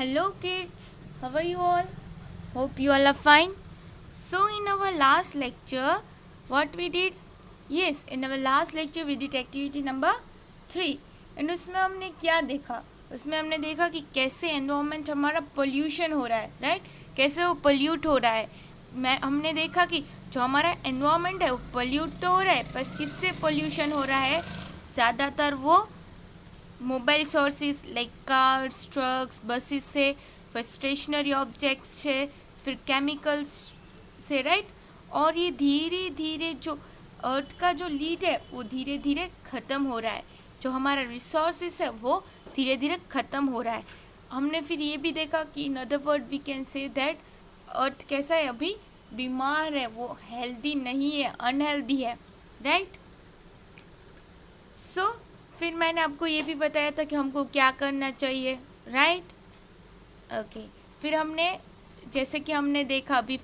Hello kids, how are you all? Hope you all are fine. So in our last lecture, what we did? Yes, in our last lecture we did activity number 3 and उसमें हमने क्या देखा? उसमें हमने देखा कि कैसे environment हमारा पोल्यूशन हो रहा है, राइट? कैसे वो पोल्यूट हो रहा है. हमने देखा कि जो हमारा एनवायरनमेंट है वो पोल्यूट तो हो रहा है, पर किससे पोल्यूशन हो रहा है? ज़्यादातर वो mobile sources like cars, trucks, buses से, फिर स्टेशनरी ऑब्जेक्ट्स से, फिर केमिकल्स से, राइट. और ये धीरे धीरे जो अर्थ का जो लीड है वो धीरे धीरे ख़त्म हो रहा है. जो हमारा रिसोर्सेस है वो धीरे धीरे ख़त्म हो रहा है. हमने फिर ये भी देखा कि in other word we can say that earth कैसा है, अभी बीमार है, वो हेल्दी नहीं है, अनहेल्दी है, राइट. सो फिर मैंने आपको ये भी बताया था कि हमको क्या करना चाहिए, राइट. ओके. फिर हमने जैसे कि हमने देखा अभी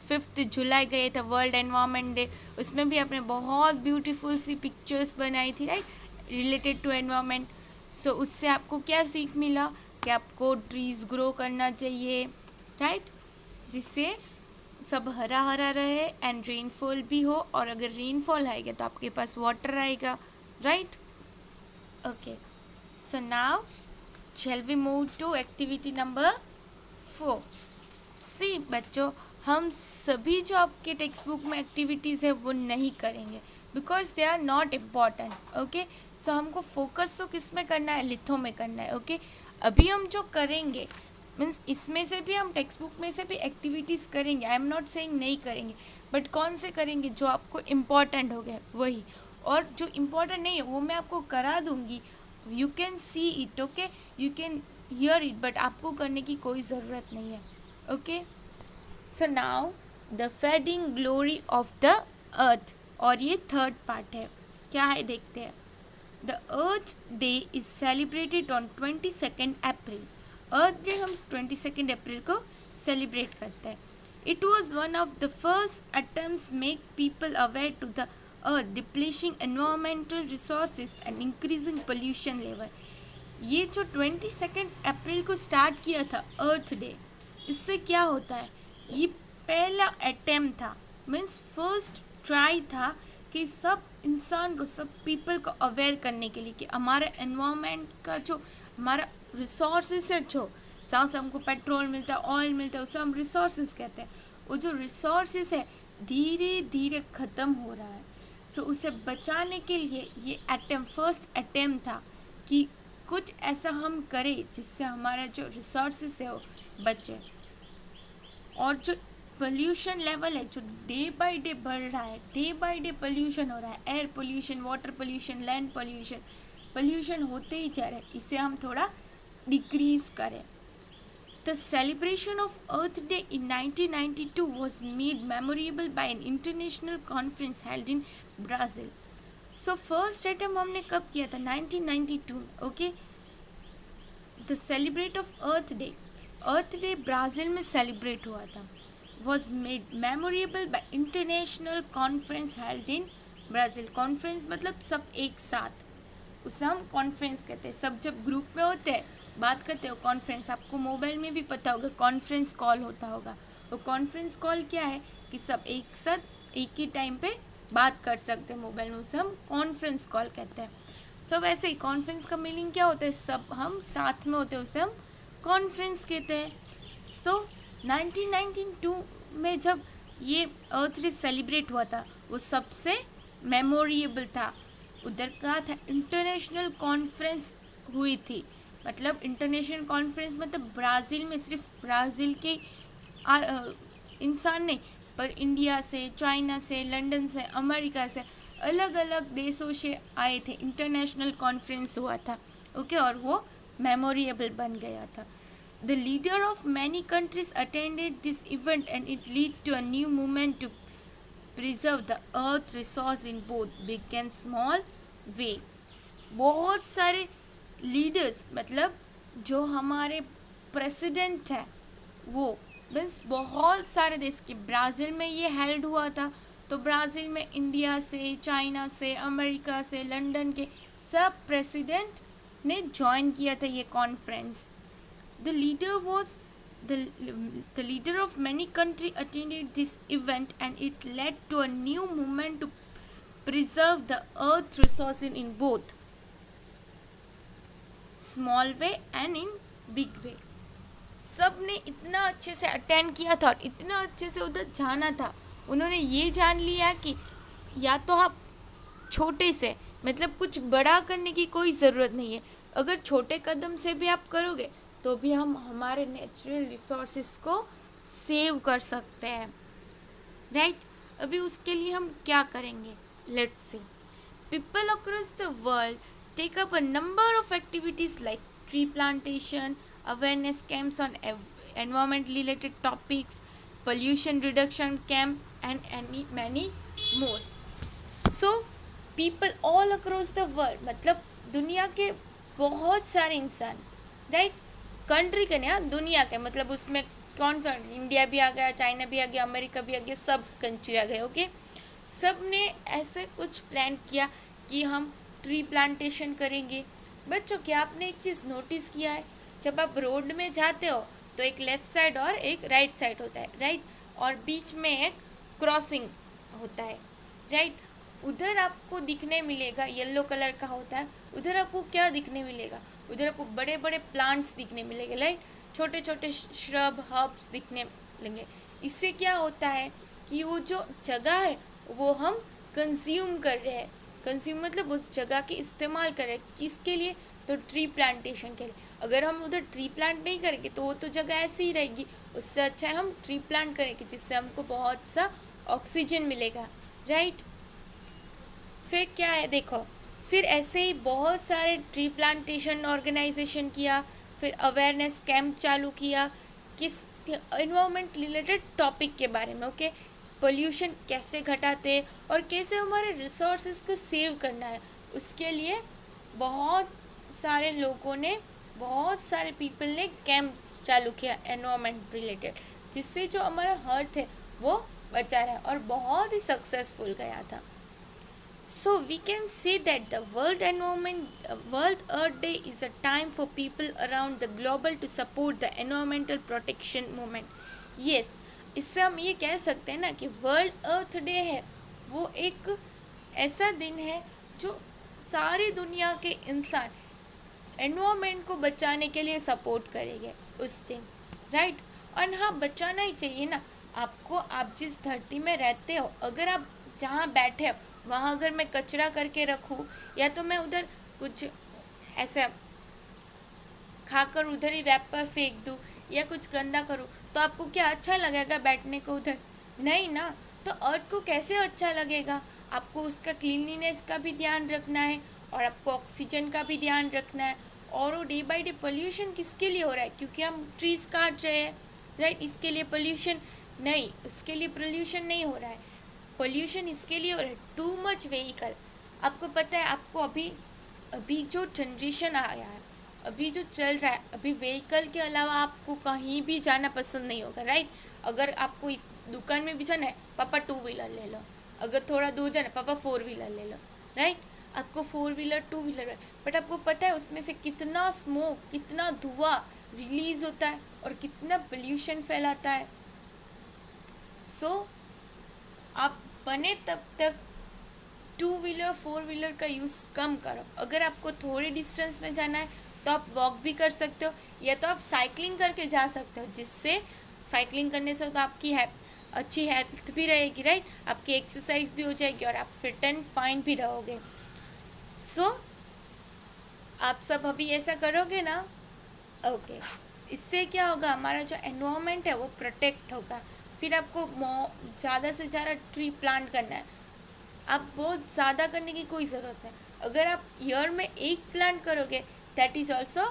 5 जुलाई गए थे वर्ल्ड एनवायरनमेंट डे, उसमें भी आपने बहुत ब्यूटीफुल सी पिक्चर्स बनाई थी, राइट, रिलेटेड टू एनवायरनमेंट. सो उससे आपको क्या सीख मिला कि आपको ट्रीज़ ग्रो करना चाहिए, राइट, जिससे सब हरा हरा रहे एंड रेनफॉल भी हो, और अगर रेनफॉल आएगा तो आपके पास वाटर आएगा, right. Okay, so now shall we move to activity number 4. See बच्चों, हम सभी जो आपके टेक्स्ट बुक में एक्टिविटीज़ है वो नहीं करेंगे because they are not important. Okay, so हमको फोकस तो किस में करना है? लिथो में करना है. ओके, अभी हम जो करेंगे मीन्स इसमें से भी हम टेक्स्ट बुक में से भी एक्टिविटीज़ करेंगे. आई एम नॉट सेइंग नहीं करेंगे, बट कौन से करेंगे? जो आपको इम्पॉर्टेंट हो गए वही, और जो इम्पोर्टेंट नहीं है वो मैं आपको करा दूंगी. You can see it, okay, you can hear it, but आपको करने की कोई ज़रूरत नहीं है. Okay, so now the fading glory of the earth, और ये थर्ड पार्ट है. क्या है देखते हैं. The earth day is celebrated on 22 April. Earth day हम 22 अप्रैल को सेलिब्रेट करते हैं. It was one of the first attempts make people aware to the Earth depleting environmental resources and increasing pollution level. ये जो 22 अप्रैल को स्टार्ट किया था अर्थ डे, इससे क्या होता है? ये पहला अटेम्प्ट था, मीन्स फर्स्ट ट्राई था कि सब इंसान को, सब पीपल को अवेयर करने के लिए कि हमारा एनवायरनमेंट का जो हमारा रिसोर्सेस है, जो जहाँ से हमको पेट्रोल मिलता है, ऑयल मिलता है, उसे हम रिसोर्सेस कहते हैं. वो जो रिसोर्सेस है धीरे धीरे ख़त्म हो रहा है. सो उसे बचाने के लिए ये फर्स्ट अटेम्प्ट था कि कुछ ऐसा हम करें जिससे हमारा जो रिसोर्सेस है वो बचे. और जो पोल्यूशन लेवल है जो डे बाय डे बढ़ रहा है, डे बाय डे पोल्यूशन हो रहा है, air pollution, water pollution, land pollution, pollution होते ही जा रहा है, इसे हम थोड़ा डिक्रीज़ करें. The celebration of Earth Day in 1992 was made memorable by an international conference held in Brazil. So first attempt हमने कब किया था? 1992. Okay. The celebrate of Earth Day. Earth Day Brazil में सेलिब्रेट हुआ था. Was made memorable by international conference held in Brazil. Conference मतलब सब एक साथ, उसे हम कॉन्फ्रेंस कहते हैं. सब जब ग्रुप में होते हैं बात करते हो कॉन्फ्रेंस. आपको मोबाइल में भी पता होगा कॉन्फ्रेंस कॉल होता होगा. वो कॉन्फ्रेंस कॉल क्या है कि सब एक साथ एक ही टाइम पे बात कर सकते हैं मोबाइल में, उसे हम कॉन्फ्रेंस कॉल कहते हैं. सो वैसे ही कॉन्फ्रेंस का मीनिंग क्या होता है? सब हम साथ में होते हैं, उसे हम कॉन्फ्रेंस कहते हैं. सो 1992 में जब ये अर्थ डे सेलिब्रेट हुआ था वो सबसे मेमोरेबल था. उधर का था इंटरनेशनल कॉन्फ्रेंस हुई थी. मतलब इंटरनेशनल कॉन्फ्रेंस मतलब ब्राज़ील में सिर्फ ब्राज़ील के इंसान नहीं, पर इंडिया से, चाइना से, लंदन से, अमेरिका से, अलग अलग देशों से आए थे. इंटरनेशनल कॉन्फ्रेंस हुआ था. ओके, और वो मेमोरेबल बन गया था. The leader of many countries attended this event and it lead to a new movement to preserve the earth resource in both big and small way. बहुत सारे लीडर्स मतलब जो हमारे प्रेसिडेंट है वो मीन्स बहुत सारे देश के, ब्राज़ील में ये हेल्ड हुआ था तो ब्राज़ील में इंडिया से, चाइना से, अमेरिका से, लंदन के सब प्रेसिडेंट ने ज्वाइन किया था ये conference. The leader was the, the leader of many countries attended this event, and it led to a new movement to preserve the earth resources in both small way and in big way. सब ने इतना अच्छे से attend किया था और इतना अच्छे से उधर जाना था, उन्होंने ये जान लिया कि या तो आप छोटे से मतलब कुछ बड़ा करने की कोई ज़रूरत नहीं है, अगर छोटे कदम से भी आप करोगे तो भी हम हमारे नेचुरल रिसोर्सेस को सेव कर सकते हैं, राइट। अभी उसके लिए हम क्या करेंगे, let's see. People across the world take up a number of activities like tree plantation, awareness camps on environment related topics, pollution reduction camp, and many more. So people all across the world, मतलब दुनिया के बहुत सारे इंसान, right, country के नहीं, दुनिया के, मतलब उसमें कौन सा, इंडिया भी आ गया, चाइना भी आ गया, अमेरिका भी आ गया, सब कंट्री आ गए, ओके। सब ने ऐसे कुछ प्लान किया कि हम ट्री प्लांटेशन करेंगे। बच्चों, क्या आपने एक चीज़ नोटिस किया है, जब आप रोड में जाते हो तो एक लेफ़्ट साइड और एक राइट साइड होता है, राइट, और बीच में एक क्रॉसिंग होता है, राइट। उधर आपको दिखने मिलेगा, येलो कलर का होता है, उधर आपको क्या दिखने मिलेगा, उधर आपको बड़े बड़े प्लांट्स दिखने मिलेंगे, राइट, छोटे छोटे श्रब हर्ब्स दिखने मिलेंगे। इससे क्या होता है कि वो जो जगह है वो हम कंज्यूम कर रहे हैं, कंज्यूम मतलब उस जगह के इस्तेमाल कर रहे हैं, किसके लिए, तो ट्री प्लांटेशन के लिए। अगर हम उधर ट्री प्लांट नहीं करेंगे तो वो तो जगह ऐसी ही रहेगी, उससे अच्छा है हम ट्री प्लांट करेंगे जिससे हमको बहुत सा ऑक्सीजन मिलेगा, राइट। फिर क्या है, देखो, फिर ऐसे ही बहुत सारे ट्री प्लांटेशन ऑर्गेनाइजेशन किया, फिर अवेयरनेस कैंप चालू किया, किस एनवायरनमेंट रिलेटेड टॉपिक के बारे में, ओके। पोल्यूशन कैसे घटाते और कैसे हमारे रिसोर्सेज को सेव करना है, उसके लिए बहुत सारे लोगों ने, बहुत सारे पीपल ने कैंप चालू किया एनवायरनमेंट रिलेटेड, जिससे जो हमारा अर्थ है वो बचा रहा है और बहुत ही सक्सेसफुल गया था। So we can say that the World Earth Day is a time for people around the globe to support the environmental protection movement. Yes, इससे हम ये कह सकते हैं ना कि वर्ल्ड अर्थ डे है, वो एक ऐसा दिन है जो सारी दुनिया के इंसान एनवायरनमेंट को बचाने के लिए सपोर्ट करेंगे उस दिन, राइट। और हाँ, बचाना ही चाहिए ना आपको। आप जिस धरती में रहते हो, अगर आप जहाँ बैठे हो वहाँ अगर मैं कचरा करके रखूँ या तो मैं उधर कुछ ऐसा खाकर उधर ही रैपर फेंक दूँ या कुछ गंदा करूँ, तो आपको क्या अच्छा लगेगा बैठने को उधर? नहीं ना। तो अर्थ को कैसे अच्छा लगेगा? आपको उसका क्लीनलीनेस का भी ध्यान रखना है और आपको ऑक्सीजन का भी ध्यान रखना है। और वो डे बाई डे पोल्यूशन किसके लिए हो रहा है? क्योंकि हम ट्रीज़ काट रहे हैं, राइट। इसके लिए पोल्यूशन नहीं, उसके लिए पोल्यूशन नहीं हो रहा है। पोल्यूशन इसके लिए हो रहा है टू मच व्हीकल। आपको पता है, आपको अभी जो जनरेशन आया है, अभी जो चल रहा है, अभी व्हीकल के अलावा आपको कहीं भी जाना पसंद नहीं होगा, राइट। अगर आपको दुकान में भी जाना है, पापा 2 व्हीलर ले लो। अगर थोड़ा दूर जाना है, पापा 4 व्हीलर ले लो, राइट। आपको 4 व्हीलर 2 व्हीलर, बट आपको पता है उसमें से कितना स्मोक, कितना धुआं रिलीज होता है और कितना पोल्यूशन फैलाता है। सो आप बने तब तक 2 व्हीलर 4 व्हीलर का यूज़ कम करो। अगर आपको थोड़े डिस्टेंस में जाना है तो आप वॉक भी कर सकते हो या तो आप साइकिलिंग करके जा सकते हो, जिससे साइकिलिंग करने से तो आपकी अच्छी हेल्थ भी रहेगी, राइट। आपकी एक्सरसाइज भी हो जाएगी और आप फिट एंड फाइन भी रहोगे। सो आप सब अभी ऐसा करोगे ना? ओके। इससे क्या होगा, हमारा जो एनवायरनमेंट है वो प्रोटेक्ट होगा। फिर आपको ज़्यादा से ज़्यादा ट्री प्लांट करना है। आप बहुत ज़्यादा करने की कोई ज़रूरत नहीं। अगर आप ईयर में 1 प्लांट करोगे that is also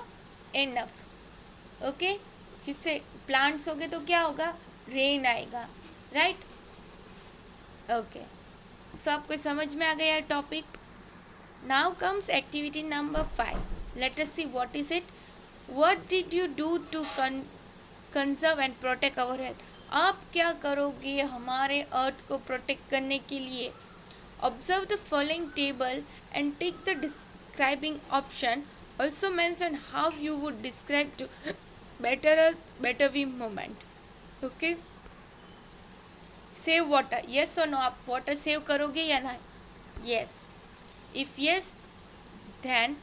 enough, okay. जिससे प्लांट्स होगे तो क्या होगा, रेन आएगा, राइट। ओके, सो आपको समझ में आ गया topic. Now comes activity number 5। Let us see what is it. What did you do to conserve and protect our health? आप क्या करोगे हमारे अर्थ को प्रोटेक्ट करने के लिए? Observe the following table and take the describing option. Also mention how you would describe to better earth, better we moment. Okay. Save water, yes और no, आप वाटर सेव करोगे या ना? Yes. If yes, then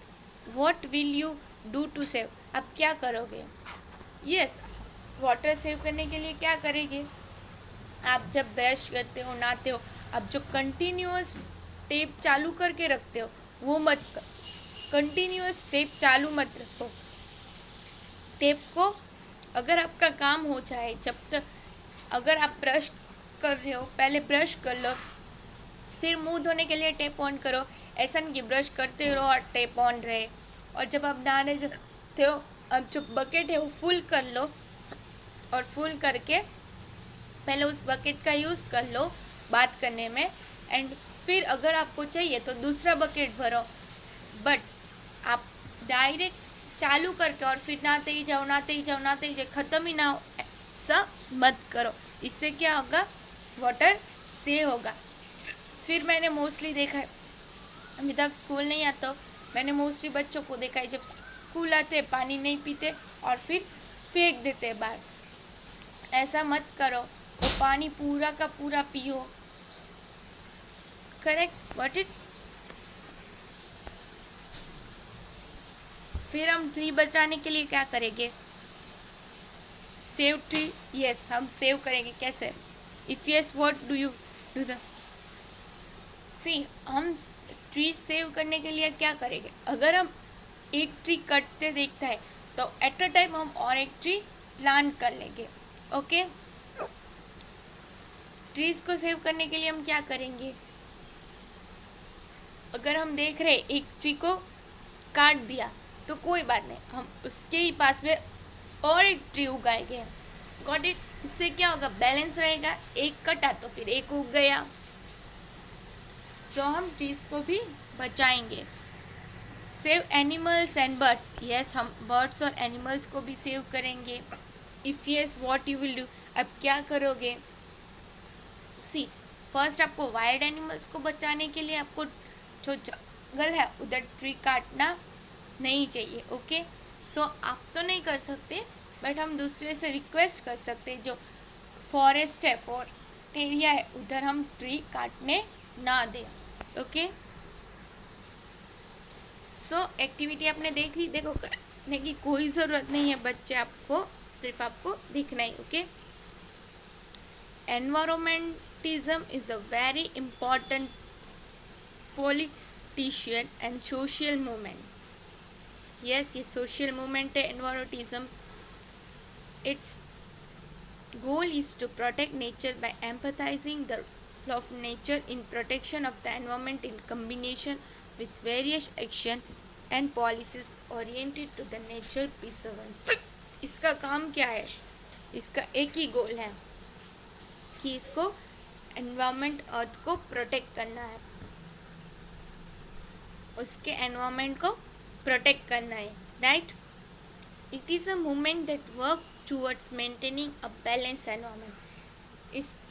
what will you do to save? आप क्या करोगे? Yes, water save करने के लिए क्या करेंगे? आप जब ब्रश करते हो, नहाते हो, आप जो कंटिन्यूअस टेप चालू करके रखते हो वो मत, कंटिन्यूअस टेप चालू मत रखो. टेप को, अगर आपका काम हो जाए, जब तक, अगर आप ब्रश कर रहे हो, पहले ब्रश कर लो, फिर मुंह धोने के लिए टेप ऑन करो. ऐसा नहीं कि ब्रश करते रहो और टेप ऑन रहे. और जब आप नहाने जाते हो, अब जो बकेट है वो फुल कर लो, और फुल करके पहले उस बकेट का यूज़ कर लो बात करने में, एंड फिर अगर आपको चाहिए तो दूसरा बकेट भरो. बट आप डायरेक्ट चालू करके और फिर नहाते ही जाओ, नहाते ही जाओ, नहाते ही जाओ, ख़त्म ही ना हो, ऐसा मत करो. इससे क्या होगा? वाटर सेव होगा. फिर मैंने मोस्टली देखा है, अभी तक स्कूल नहीं आता, मैंने मोस्टली बच्चों को देखा है, जब स्कूल आते पानी नहीं पीते और फिर फेंक देते बाहर. ऐसा मत करो, वो पानी पूरा का पूरा पियो. Correct, what it. फिर हम ट्री बचाने के लिए क्या करेंगे? Save tree. यस, हम सेव करेंगे. कैसे? If yes, what do you do the sea. हम ट्री सेव करने के लिए क्या करेंगे? अगर हम एक ट्री कटते देखता है तो एट अ टाइम हम और एक ट्री प्लांट कर लेंगे. ओके. ट्रीज को सेव करने के लिए हम क्या करेंगे? अगर हम देख रहे एक ट्री को काट दिया तो कोई बात नहीं, हम उसके ही पास में और एक ट्री उगाएंगे. Got it. इससे क्या होगा? बैलेंस रहेगा. एक कटा तो फिर एक उग गया. सो हम ट्रीज को भी बचाएंगे. Save animals and birds. Yes, हम बर्ड्स और एनिमल्स को भी सेव करेंगे. If yes, what you will do. अब क्या करोगे? सी, फर्स्ट आपको वाइल्ड एनिमल्स को बचाने के लिए आपको जो जंगल है उधर ट्री काटना नहीं चाहिए. ओके. सो आप तो नहीं कर सकते, बट हम दूसरे से रिक्वेस्ट कर सकते हैं, जो फॉरेस्ट है, फॉरेस्ट एरिया है, उधर हम ट्री काटने ना दें. ओके. सो एक्टिविटी आपने देख ली. देखो, करने की कोई ज़रूरत नहीं है बच्चे, आपको सिर्फ आपको दिखना ही. Okay. Environmentalism is a very important politician and social movement. Yes, ये सोशल मूवमेंट है environmentalism. It's goal is to protect nature by empathizing the role of nature in protection of the environment in combination with various action and policies oriented to the natural preservance. इसका काम क्या है? इसका एक ही गोल है कि इसको एनवायरमेंट, अर्थ को प्रोटेक्ट करना है, उसके एनवायरमेंट को प्रोटेक्ट करना है. Right. It is a movement that works towards maintaining a balanced environment.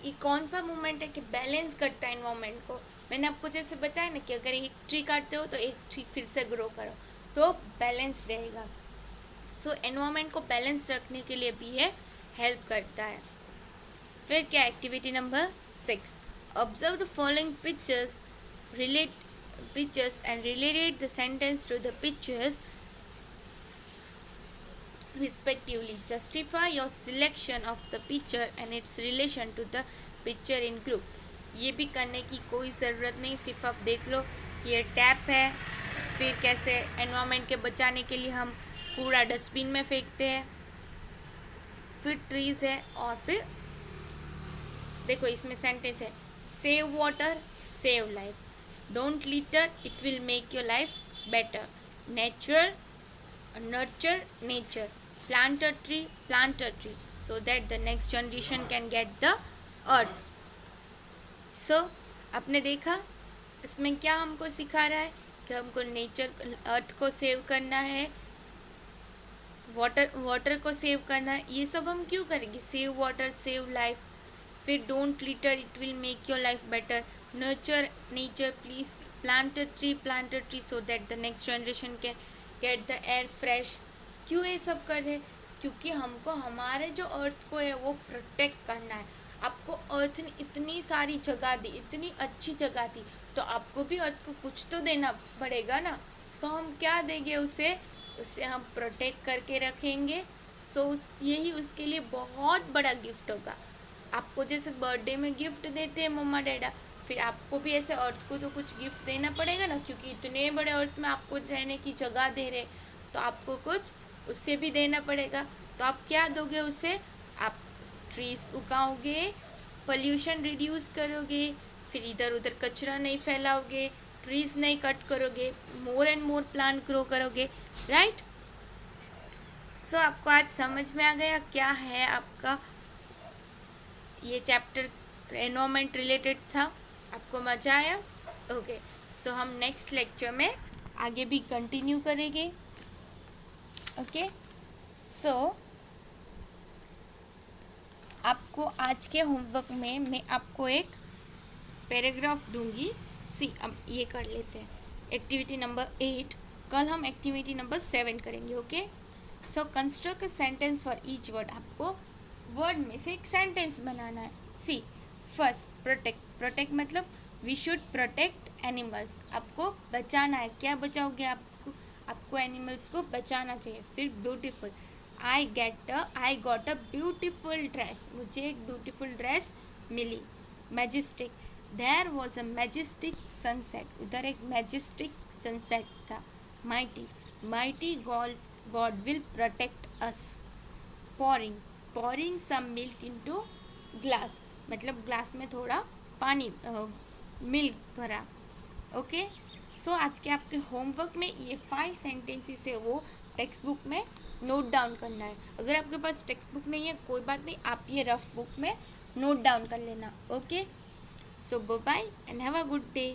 ये कौन सा मूवमेंट है कि बैलेंस करता है एनवायरमेंट को? मैंने आपको जैसे बताया ना कि अगर एक ट्री काटते हो तो एक ट्री फिर से ग्रो करो तो बैलेंस रहेगा. सो एनवायरमेंट को बैलेंस रखने के लिए भी ये हेल्प करता है. फिर क्या? Activity number 6. Observe the following pictures and relate the sentence to the pictures respectively. Justify your selection of the picture and its relation to the picture in group. ये भी करने की कोई ज़रूरत नहीं, सिर्फ आप देख लो. ये टैप है, फिर कैसे एनवायरनमेंट के बचाने के लिए हम कूड़ा डस्टबिन में फेंकते हैं, फिर ट्रीज़ है, और फिर देखो इसमें सेंटेंस है, save water save life, don't litre it will make your life better, natural nurture nature, plant a tree so that the next generation can get the earth. So आपने देखा इसमें क्या हमको सिखा रहा है कि हमको नेचर, अर्थ को सेव करना है, वाटर को सेव करना है. ये सब हम क्यों करेंगे? सेव वाटर सेव लाइफ, फिर don't litre it will make your life better, nurture nature, please plant a tree so that the next generation can get the air fresh. क्यों ये सब कर रहे? क्योंकि हमको हमारे जो अर्थ को है वो प्रोटेक्ट करना है। आपको अर्थ ने इतनी सारी जगह दी, इतनी अच्छी जगह दी, तो आपको भी अर्थ को कुछ तो देना पड़ेगा ना। सो हम क्या देंगे उसे हम प्रोटेक्ट करके रखेंगे। सो यही उसके लिए बहुत बड़ा गिफ्ट होगा। आपको जैसे बर्थडे में गिफ्ट देते हैं मम्मा डैडा, फिर आपको भी ऐसे अर्थ को तो कुछ गिफ्ट देना पड़ेगा ना, क्योंकि इतने बड़े अर्थ में आपको रहने की जगह दे रहे, तो आपको कुछ उससे भी देना पड़ेगा। तो आप क्या दोगे उसे? आप ट्रीज उगाओगे, पोल्यूशन रिड्यूस करोगे, फिर इधर उधर कचरा नहीं फैलाओगे, ट्रीज नहीं कट करोगे, more and more plant grow करोगे, राइट। सो आपको आज समझ में आ गया क्या है आपका ये चैप्टर एनवायरनमेंट रिलेटेड था। आपको मज़ा आया? ओके, सो हम नेक्स्ट लेक्चर में आगे भी कंटिन्यू करेंगे। ओके, सो आपको आज के होमवर्क में मैं आपको एक पैराग्राफ दूंगी। सी, अब ये कर लेते हैं एक्टिविटी नंबर 8। कल हम एक्टिविटी नंबर 7 करेंगे। Okay, so construct a sentence for each word. आपको वर्ड में से एक सेंटेंस बनाना है। सी, फर्स्ट प्रोटेक्ट। प्रोटेक्ट मतलब वी शुड प्रोटेक्ट एनिमल्स। आपको बचाना है। क्या बचाओगे? आपको एनिमल्स को बचाना चाहिए। फिर beautiful, I got a beautiful dress. मुझे एक ब्यूटीफुल ड्रेस मिली। Majestic, there was a majestic sunset. उधर एक मैजेस्टिक सनसेट था। Mighty God will protect us. pouring some milk into glass, मतलब ग्लास में थोड़ा पानी मिल्क भरा। ओके, सो आज के आपके होमवर्क में ये 5 सेंटेंसेस है वो टेक्स्ट बुक में नोट डाउन करना है। अगर आपके पास टेक्स्ट बुक नहीं है कोई बात नहीं, आप ये रफ बुक में नोट डाउन कर लेना। Okay, so bye bye and have a good day.